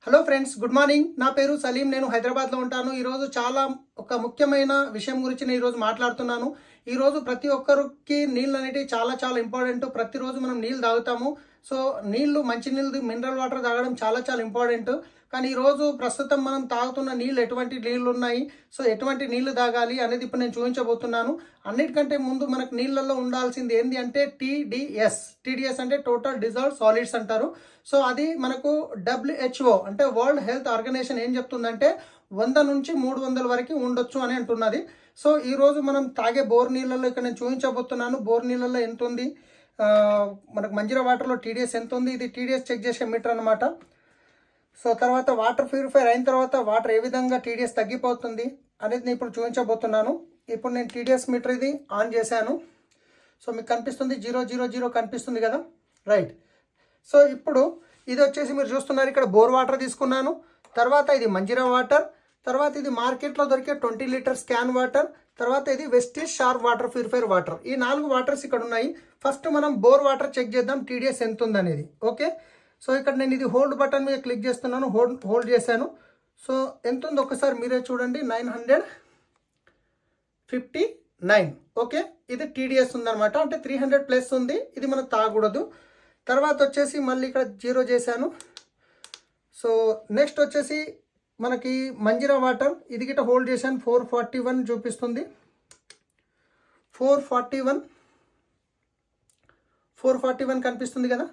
Hello friends, good morning. నా పేరు సలీం. నేను హైదరాబాద్లో ఉంటాను. ఈరోజు చాలా ఒక ముఖ్యమైన విషయం గురించి నేను ఈరోజు మాట్లాడుతున్నాను. ఈరోజు ప్రతి ఒక్కరికి నీళ్ళు అనేవి చాలా చాలా ఇంపార్టెంట్. ప్రతిరోజు మనం నీళ్ళు తాగుతాము. సో నీళ్ళు, మంచి నీళ్ళు, మినరల్ వాటర్ తాగడం చాలా చాలా ఇంపార్టెంట్. కానీ ఈరోజు ప్రస్తుతం మనం తాగుతున్న నీళ్ళు ఎటువంటి నీళ్ళు ఉన్నాయి, సో ఎటువంటి నీళ్లు తాగాలి అనేది ఇప్పుడు నేను చూపించబోతున్నాను. అన్నిటికంటే ముందు మనకు నీళ్ళల్లో ఉండాల్సింది ఏంటి అంటే టీడీఎస్ అంటే టోటల్ డిజాల్వ్డ్ సాలిడ్స్ అంటారు. సో అది మనకు WHO అంటే వరల్డ్ హెల్త్ ఆర్గనైజేషన్ ఏం చెప్తుందంటే 100 నుంచి 300 వరకు ఉండొచ్చు అని అంటున్నది. సో ఈరోజు మనం తాగే బోర్ నీళ్ళల్లో ఇక్కడ నేను చూపించబోతున్నాను. బోర్ నీళ్ళల్లో ఎంత ఉంది, మనకు మంజీరా వాటర్లో టీడీఎస్ ఎంత ఉంది, ఇది టీడీఎస్ చెక్ చేసే మీటర్ అనమాట. సో తర్వాత వాటర్ ప్యూరిఫైర్ అయిన తర్వాత వాటర్ ఏ విధంగా టీడీఎస్ తగ్గిపోతుంది అనేది నేను ఇప్పుడు చూపించబోతున్నాను. ఇప్పుడు నేను టీడీఎస్ మీటర్ ఇది ఆన్ చేశాను. సో మీకు కనిపిస్తుంది 000 కనిపిస్తుంది కదా, రైట్. సో ఇప్పుడు ఇది వచ్చేసి మీరు చూస్తున్నారు, ఇక్కడ బోర్ వాటర్ తీసుకున్నాను. తర్వాత ఇది మంజీరా వాటర్, తర్వాత ఇది మార్కెట్లో దొరికే 20 లీటర్స్ క్యాన్ వాటర్, తర్వాత ఇది Vestige sharp water purifier water. ఈ 4 వాటర్స్ ఇక్కడ ఉన్నాయి. ఫస్ట్ మనం బోర్ వాటర్ చెక్ చేద్దాం టీడీఎస్ ఎంత ఉందనేది. ఓకే, సో ఇక్కడ నేను ఇది హోల్డ్ బటన్ మీద క్లిక్ చేస్తున్నాను, హోల్డ్ చేశాను. సో ఎంత ఉంది ఒకసారి మీరే చూడండి, 959. ఓకే, ఇది టీడీఎస్ ఉందన్నమాట, అంటే 300 ప్లస్ ఉంది. ఇది మనం తాగకూడదు. తర్వాత వచ్చేసి మళ్ళీ ఇక్కడ 0 చేశాను. సో నెక్స్ట్ వచ్చేసి మనకి మంజీరా వాటర్, ఇది గిట్ట హోల్డ్ చేశాను, 441 చూపిస్తుంది. 441 కనిపిస్తుంది కదా,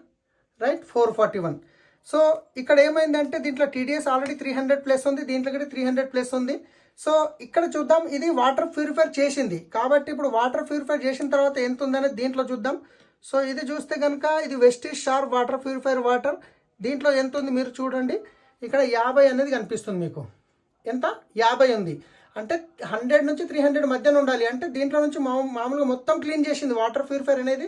రైట్, 441. సో ఇక్కడ ఏమైందంటే దీంట్లో టీడీఎస్ ఆల్రెడీ 300 ప్లస్ ఉంది, దీంట్లో కూడా 300 ప్లస్ ఉంది. సో ఇక్కడ చూద్దాం, ఇది వాటర్ ప్యూరిఫైర్ చేసింది కాబట్టి ఇప్పుడు వాటర్ ప్యూరిఫైర్ చేసిన తర్వాత ఎంత ఉందనేది దీంట్లో చూద్దాం. సో ఇది చూస్తే కనుక ఇది Vestige sharp water purifier water, దీంట్లో ఎంత ఉంది మీరు చూడండి, ఇక్కడ 50 అనేది కనిపిస్తుంది మీకు. ఎంత? 50 ఉంది. అంటే 100 నుంచి 300 మధ్యన ఉండాలి. అంటే దీంట్లో నుంచి మామూలుగా మొత్తం క్లీన్ చేసింది. వాటర్ ప్యూరిఫైర్ అనేది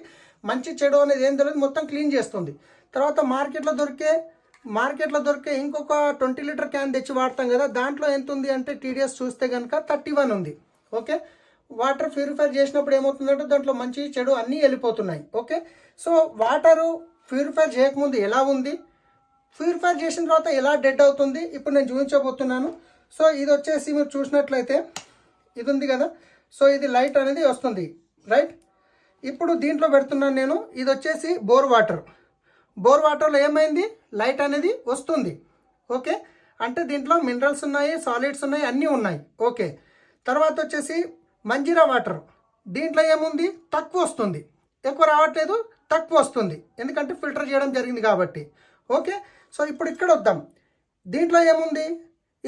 మంచి చెడు అనేది ఏం తెలియదు, మొత్తం క్లీన్ చేస్తుంది. తర్వాత మార్కెట్లో దొరికే ఇంకొక 20 లీటర్ క్యాన్ తెచ్చి వాడతాం కదా, దాంట్లో ఎంత ఉంది అంటే టీడీఎస్ చూస్తే కనుక 31 ఉంది. ఓకే, వాటర్ ప్యూరిఫైర్ చేసినప్పుడు ఏమవుతుందంటే దాంట్లో మంచి చెడు అన్నీ వెళ్ళిపోతున్నాయి. ఓకే, సో వాటరు ప్యూరిఫైర్ చేయకముందు ఎలా ఉంది, ప్యూరిఫైర్ చేసిన తర్వాత ఎలా డెడ్ అవుతుంది ఇప్పుడు నేను చూపించబోతున్నాను. సో ఇది వచ్చేసి మీరు చూసినట్లయితే ఇది ఉంది కదా, సో ఇది లైట్ అనేది వస్తుంది, రైట్. ఇప్పుడు దీంట్లో పెడుతున్నాను నేను, ఇది వచ్చేసి బోర్ వాటర్లో ఏమైంది, లైట్ అనేది వస్తుంది. ఓకే, అంటే దీంట్లో మినరల్స్ ఉన్నాయి, సాలిడ్స్ ఉన్నాయి, అన్నీ ఉన్నాయి. ఓకే, తర్వాత వచ్చేసి మంజీరా వాటర్, దీంట్లో ఏముంది, తక్కువ వస్తుంది, ఎక్కువ రావట్లేదు, తక్కువ వస్తుంది, ఎందుకంటే ఫిల్టర్ చేయడం జరిగింది కాబట్టి. ఓకే, సో ఇప్పుడు ఇక్కడ వద్దాం, దీంట్లో ఏముంది,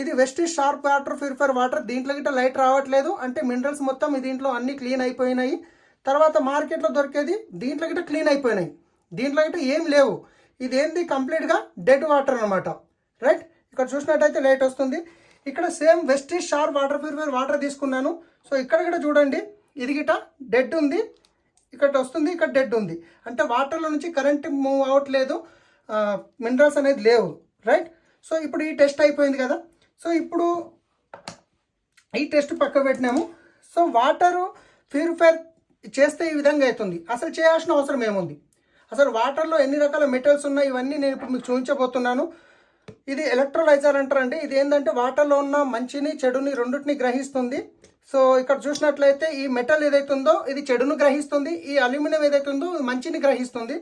ఇది Vestige sharp water purifier water, దీంట్లో గిట్ట లైట్ రావట్లేదు, అంటే మినరల్స్ మొత్తం దీంట్లో అన్నీ క్లీన్ అయిపోయినాయి. తర్వాత మార్కెట్లో దొరికేది దీంట్లో గిట్ట క్లీన్ అయిపోయినాయి, దీంట్లో గిట్ట ఏం లేవు. ఇది ఏంది, కంప్లీట్గా డెడ్ వాటర్ అనమాట, రైట్. ఇక్కడ చూసినట్టయితే లైట్ వస్తుంది. ఇక్కడ same Vestige sharp water purifier water తీసుకున్నాను. సో ఇక్కడ కూడా చూడండి, ఇది గిట్ట డెడ్ ఉంది, ఇక్కడ వస్తుంది, ఇక్కడ డెడ్ ఉంది, అంటే వాటర్లో నుంచి కరెంట్ మూవ్ అవ్వట్లేదు, మినరల్స్ అనేది లేవు, రైట్. సో ఇప్పుడు ఈ టెస్ట్ అయిపోయింది కదా. సో ఇప్పుడు ఈ టెస్ట్ పక్క పెట్టినాము. సో వాటరు ప్యూరిఫైర్ చేస్తే ఈ విధంగా అవుతుంది. అసలు చేయాల్సిన అవసరం ఏముంది, అసలు వాటర్లో ఎన్ని రకాల మెటల్స్ ఉన్నాయి, ఇవన్నీ నేను ఇప్పుడు మీకు చూపించబోతున్నాను. ఇది ఎలక్ట్రోలైజర్ అంటారండి. ఇది ఏంటంటే వాటర్లో ఉన్న మంచిని చెడుని రెండింటిని గ్రహిస్తుంది. సో ఇక్కడ చూసినట్లయితే ఈ మెటల్ ఏదైతుందో ఇది చెడును గ్రహిస్తుంది, ఈ అల్యూమినియం ఏదైతుందో ఇది మంచిని గ్రహిస్తుంది.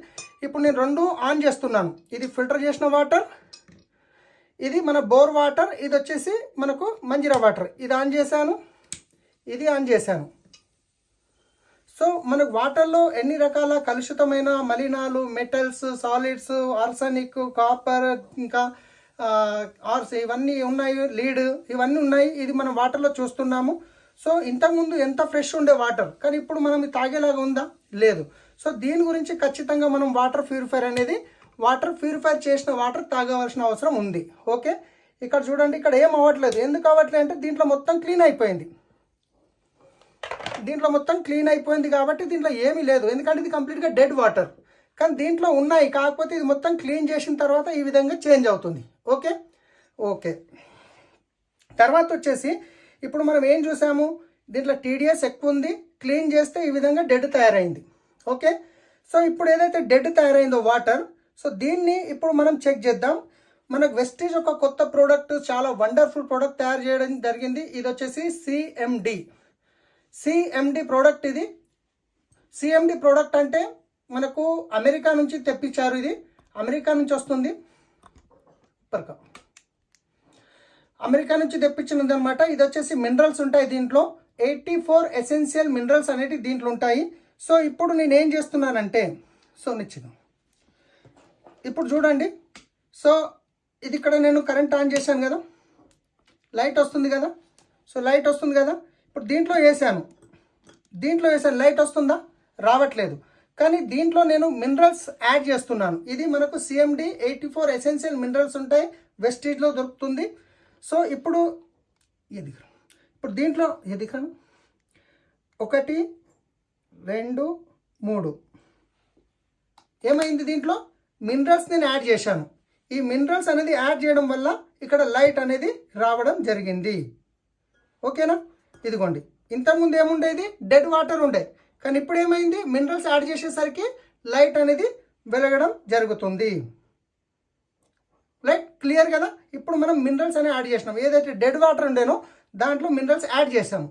ఇప్పుడు నేను 2 ఆన్ చేస్తున్నాను. ఇది ఫిల్టర్ చేసిన వాటర్, ఇది మన బోర్ వాటర్, ఇది వచ్చేసి మనకు మంజీరా వాటర్. ఇది ఆన్ చేశాను, ఇది ఆన్ చేశాను. సో మనకు వాటర్లో ఎన్ని రకాల కలుషితమైన మలినాలు, మెటల్స్, సాలిడ్స్, ఆర్సనిక్, కాపర్, ఇంకా ఇవన్నీ ఉన్నాయి, లీడ్, ఇవన్నీ ఉన్నాయి. ఇది మనం వాటర్లో చూస్తున్నాము. సో ఇంతకుముందు ఎంత ఫ్రెష్ ఉండే వాటర్, కానీ ఇప్పుడు మనం తాగేలాగా ఉందా, లేదు. సో దీని గురించి ఖచ్చితంగా మనం వాటర్ ప్యూరిఫైర్ చేసిన వాటర్ తాగవలసిన అవసరం ఉంది. ఓకే, ఇక్కడ చూడండి, ఇక్కడ ఏం అవ్వట్లేదు. ఎందుకు అవ్వట్లేదు అంటే దీంట్లో మొత్తం క్లీన్ అయిపోయింది, కాబట్టి దీంట్లో ఏమీ లేదు, ఎందుకంటే ఇది కంప్లీట్గా డెడ్ వాటర్. కానీ దీంట్లో ఉన్నాయి, కాకపోతే ఇది మొత్తం క్లీన్ చేసిన తర్వాత ఈ విధంగా చేంజ్ అవుతుంది. ఓకే, తర్వాత వచ్చేసి ఇప్పుడు మనం ఏం చూసాము, దీంట్లో టీడీఎస్ ఎక్కువ ఉంది, క్లీన్ చేస్తే ఈ విధంగా డెడ్ తయారైంది. ఓకే, సో ఇప్పుడు ఏదైతే డెడ్ తయారైందో వాటర్, సో దీన్ని ఇప్పుడు మనం చెక్ చేద్దాం. మనకు వెస్టీజ్ ఒక కొత్త ప్రోడక్ట్, చాలా వండర్ఫుల్ ప్రోడక్ట్ తయారు చేయడం జరిగింది. ఇది వచ్చేసి సిఎండి ప్రోడక్ట్. ఇది సిఎండి ప్రోడక్ట్ అంటే మనకు అమెరికా నుంచి తెప్పించారు. ఇది అమెరికా నుంచి వస్తుంది, అమెరికా నుంచి తెప్పించినది అనమాట. ఇది వచ్చేసి మినరల్స్ ఉంటాయి దీంట్లో, 84 ఎసెన్షియల్ మినరల్స్ అనేవి దీంట్లో ఉంటాయి. సో ఇప్పుడు నేను ఏం చేస్తున్నానంటే, ఇప్పుడు చూడండి. సో ఇది ఇక్కడ నేను కరెంట్ ఆన్ చేశాను కదా, లైట్ వస్తుంది కదా. సో లైట్ వస్తుంది కదా, ఇప్పుడు దీంట్లో వేసాను, లైట్ వస్తుందా? రావట్లేదు. కానీ దీంట్లో నేను మినరల్స్ యాడ్ చేస్తున్నాను. ఇది మనకు సిఎండి 84 ఎసెన్షియల్ మినరల్స్ ఉంటాయి, వెస్టీజ్లో దొరుకుతుంది. సో ఇప్పుడు దీంట్లో 1 2 3 ఏమైంది, దీంట్లో మినరల్స్ నేను యాడ్ చేశాను. ఈ మినరల్స్ అనేది యాడ్ చేయడం వల్ల ఇక్కడ లైట్ అనేది రావడం జరిగింది. ఓకేనా? ఇదిగోండి, ఇంతకుముందు ఏముండేది, డెడ్ వాటర్ ఉండే, కానీ ఇప్పుడు ఏమైంది, మినరల్స్ యాడ్ చేసేసరికి లైట్ అనేది వెలగడం జరుగుతుంది. లైట్ క్లియర్ కదా. ఇప్పుడు మనం మినరల్స్ అనేవి యాడ్ చేసినాం. ఏదైతే డెడ్ వాటర్ ఉండేనో దాంట్లో మినరల్స్ యాడ్ చేసాము.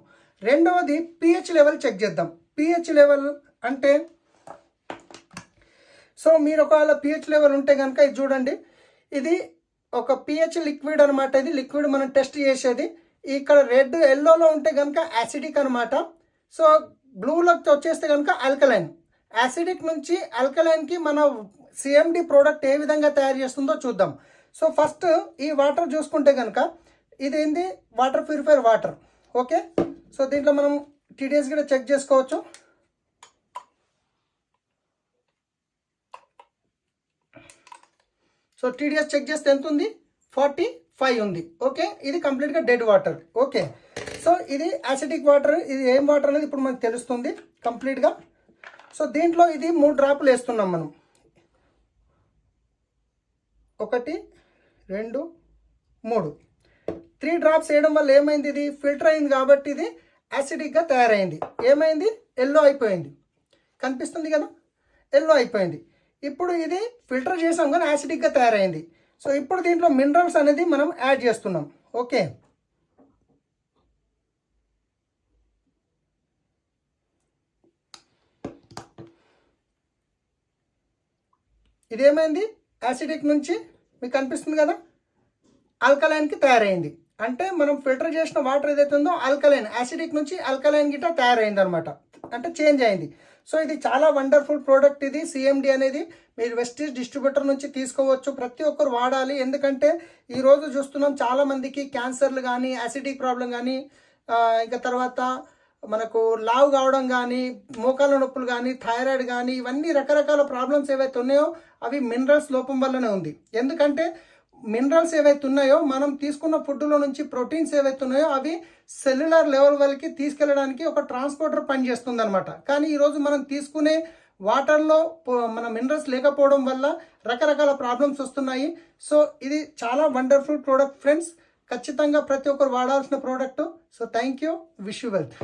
రెండవది pH లెవెల్ చెక్ చేద్దాం. pH లెవెల్ అంటే, సో మీరు ఒకవేళ pH లెవెల్ ఉంటే కనుక ఇది చూడండి, ఇది ఒక pH లిక్విడ్ అనమాట. ఇది లిక్విడ్ మనం టెస్ట్ చేసేది. ఇక్కడ రెడ్ ఎల్లోలో ఉంటే కనుక యాసిడిక్ అనమాట. సో బ్లూలోకి వచ్చేస్తే కనుక ఆల్కలైన్. యాసిడిక్ నుంచి ఆల్కలైన్కి మన సిఎండి ప్రోడక్ట్ ఏ విధంగా తయారు చేస్తుందో చూద్దాం. సో ఫస్ట్ ఈ వాటర్ చూసుకుంటే కనుక ఇదేంది, water purifier water. Okay, so దీంట్లో మనం టీడీఎస్ కూడా చెక్ చేసుకోవచ్చు. సో టీడీఎస్ చెక్ చేస్తే ఎంత ఉంది, 45 ఉంది. ఓకే, ఇది కంప్లీట్గా డెడ్ వాటర్. ఓకే, సో ఇది యాసిడిక్ వాటర్. ఇది ఏం వాటర్ అనేది ఇప్పుడు మనకు తెలుస్తుంది కంప్లీట్గా. సో దీంట్లో ఇది 3 డ్రాపులు వేస్తున్నాం మనం. 1 2 3 3 డ్రాప్స్ వేయడం వల్ల ఏమైంది, ఇది ఫిల్టర్ అయింది కాబట్టి ఇది యాసిడిక్గా తయారైంది. ఏమైంది, ఎల్లో అయిపోయింది. కనిపిస్తుంది కదా, ఎల్లో అయిపోయింది. ఇప్పుడు ఇది ఫిల్టర్ చేసాం కానీ యాసిడిక్గా తయారైంది. సో ఇప్పుడు దీంట్లో మినరల్స్ అనేది మనం యాడ్ చేస్తున్నాం. ఓకే, ఇదేమైంది, యాసిడిక్ నుంచి మీకు కనిపిస్తుంది కదా ఆల్కలైన్కి తయారైంది. అంటే మనం ఫిల్టర్ చేసిన వాటర్ ఏదైతే ఉందో ఆల్కలైన్, యాసిడిక్ నుంచి ఆల్కలైన్ గిట్ట తయారైంది అనమాట, అంటే చేంజ్ అయింది. సో ఇది చాలా వండర్ఫుల్ ప్రోడక్ట్. ఇది సిఎండి అనేది మీరు వెస్టీజ్ డిస్ట్రిబ్యూటర్ నుంచి తీసుకోవచ్చు. ప్రతి ఒక్కరు వాడాలి. ఎందుకంటే ఈరోజు చూస్తున్నాం చాలామందికి క్యాన్సర్లు కానీ, యాసిడిక్ ప్రాబ్లం కానీ, ఇంకా తర్వాత మనకు లావు కావడం కానీ, మోకాళ్ళ నొప్పులు కానీ, థైరాయిడ్ కానీ, ఇవన్నీ రకరకాల ప్రాబ్లమ్స్ ఏవైతే ఉన్నాయో అవి మినరల్స్ లోపం వల్లనే ఉంది. ఎందుకంటే మినరల్స్ ఏవైతే ఉన్నాయో మనం తీసుకున్న ఫుడ్లో నుంచి ప్రోటీన్స్ ఏవైతే ఉన్నాయో అవి సెల్యులర్ లెవెల్ వరకు తీసుకెళ్ళడానికి ఒక ట్రాన్స్పోర్టర్ పనిచేస్తుంది అనమాట. కానీ ఈరోజు మనం తీసుకునే వాటర్లో మన మినరల్స్ లేకపోవడం వల్ల రకరకాల ప్రాబ్లమ్స్ వస్తున్నాయి. సో ఇది చాలా వండర్ఫుల్ ప్రోడక్ట్ ఫ్రెండ్స్. ఖచ్చితంగా ప్రతి ఒక్కరు వాడాల్సిన product. So thank you, wish you wealth.